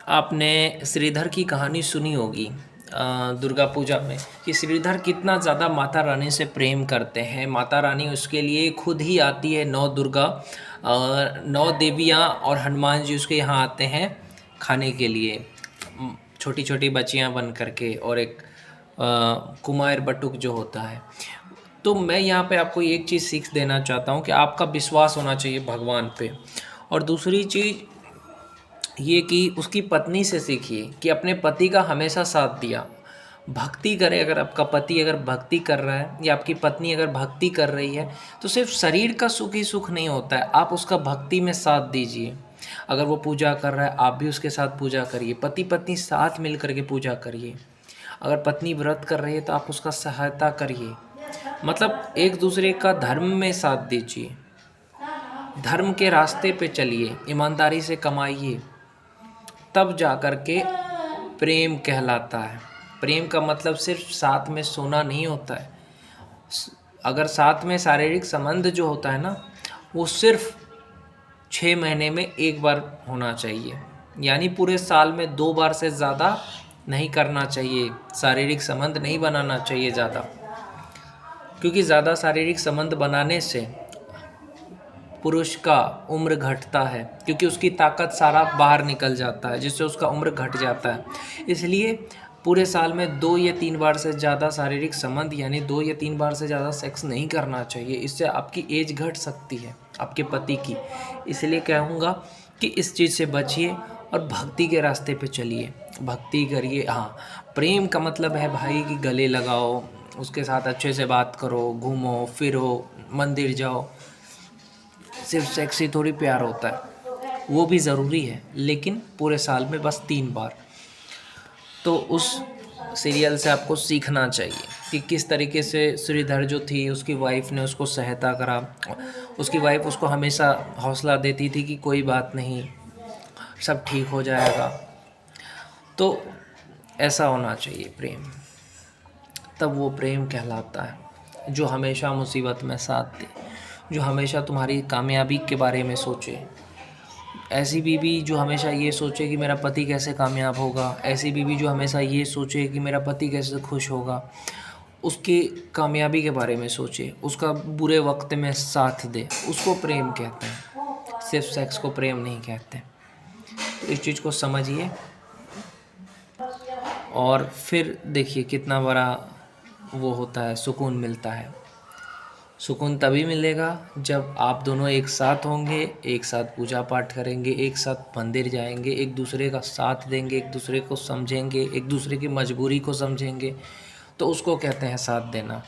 आपने श्रीधर की कहानी सुनी होगी दुर्गा पूजा में कि श्रीधर कितना ज़्यादा माता रानी से प्रेम करते हैं। माता रानी उसके लिए खुद ही आती है, नौ दुर्गा, नौ देवियाँ और हनुमान जी उसके यहाँ आते हैं खाने के लिए, छोटी छोटी बच्चियाँ बन करके, और एक कुमार बटुक जो होता है। तो मैं यहाँ पे आपको एक चीज़ सीख देना चाहता हूँ कि आपका विश्वास होना चाहिए भगवान पे। और दूसरी चीज़ ये कि उसकी पत्नी से सीखिए कि अपने पति का हमेशा साथ दिया। भक्ति करे, अगर आपका पति अगर भक्ति कर रहा है या आपकी पत्नी अगर भक्ति कर रही है तो सिर्फ शरीर का सुख ही सुख नहीं होता है, आप उसका भक्ति में साथ दीजिए। अगर वो पूजा कर रहा है आप भी उसके साथ पूजा करिए, पति पत्नी साथ मिल करके पूजा करिए। अगर पत्नी व्रत कर रही है तो आप उसका सहायता करिए, मतलब एक दूसरे का धर्म में साथ दीजिए, धर्म के रास्ते पे चलिए, ईमानदारी से कमाइए, तब जा कर के प्रेम कहलाता है। प्रेम का मतलब सिर्फ साथ में सोना नहीं होता है। अगर साथ में शारीरिक संबंध जो होता है ना, वो सिर्फ 6 महीने में एक बार होना चाहिए, यानी पूरे साल में 2 बार से ज़्यादा नहीं करना चाहिए। शारीरिक संबंध नहीं बनाना चाहिए ज़्यादा, क्योंकि ज़्यादा शारीरिक संबंध बनाने से पुरुष का उम्र घटता है, क्योंकि उसकी ताकत सारा बाहर निकल जाता है, जिससे उसका उम्र घट जाता है। इसलिए पूरे साल में 2 या 3 बार से ज़्यादा शारीरिक संबंध, यानी 2 या 3 बार से ज़्यादा सेक्स नहीं करना चाहिए। इससे आपकी एज घट सकती है, आपके पति की। इसलिए कहूँगा कि इस चीज़ से बचिए और भक्ति के रास्ते पे चलिए, भक्ति करिए। हाँ, प्रेम का मतलब है भाई कि गले लगाओ, उसके साथ अच्छे से बात करो, घूमो फिरो, मंदिर जाओ। सिर्फ सेक्स ही थोड़ी प्यार होता है, वो भी ज़रूरी है, लेकिन पूरे साल में बस 3 बार। तो उस सीरियल से आपको सीखना चाहिए कि किस तरीके से श्रीधर जो थी, उसकी वाइफ ने उसको सहायता करा। उसकी वाइफ उसको हमेशा हौसला देती थी कि कोई बात नहीं, सब ठीक हो जाएगा। तो ऐसा होना चाहिए प्रेम, तब वो प्रेम कहलाता है। जो हमेशा मुसीबत में साथ दे, जो हमेशा तुम्हारी कामयाबी के बारे में सोचे। ऐसी बीवी जो हमेशा ये सोचे कि मेरा पति कैसे कामयाब होगा, ऐसी बीवी जो हमेशा ये सोचे कि मेरा पति कैसे खुश होगा, उसकी कामयाबी के बारे में सोचे, उसका बुरे वक्त में साथ दे, उसको प्रेम कहते हैं। सिर्फ सेक्स को प्रेम नहीं कहते। तो इस चीज़ को समझिए और फिर देखिए कितना बड़ा वो होता है, सुकून मिलता है। सुकून तभी मिलेगा जब आप दोनों एक साथ होंगे, एक साथ पूजा पाठ करेंगे, एक साथ मंदिर जाएंगे, एक दूसरे का साथ देंगे, एक दूसरे को समझेंगे, एक दूसरे की मजबूरी को समझेंगे। तो उसको कहते हैं साथ देना।